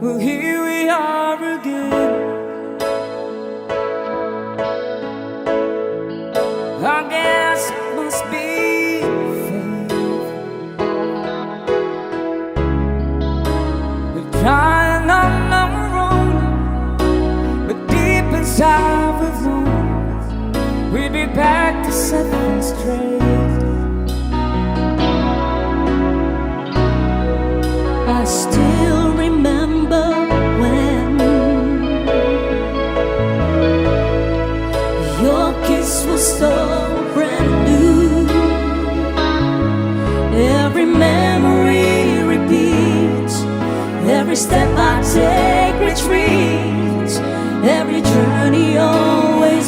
Well, here we are again. I guess it must be fate. We're trying on our own, but deep inside we've known we'd be back to seven straight. I still remember when your kiss was so brand new. Every memory repeats, every step I take retreats, every journey always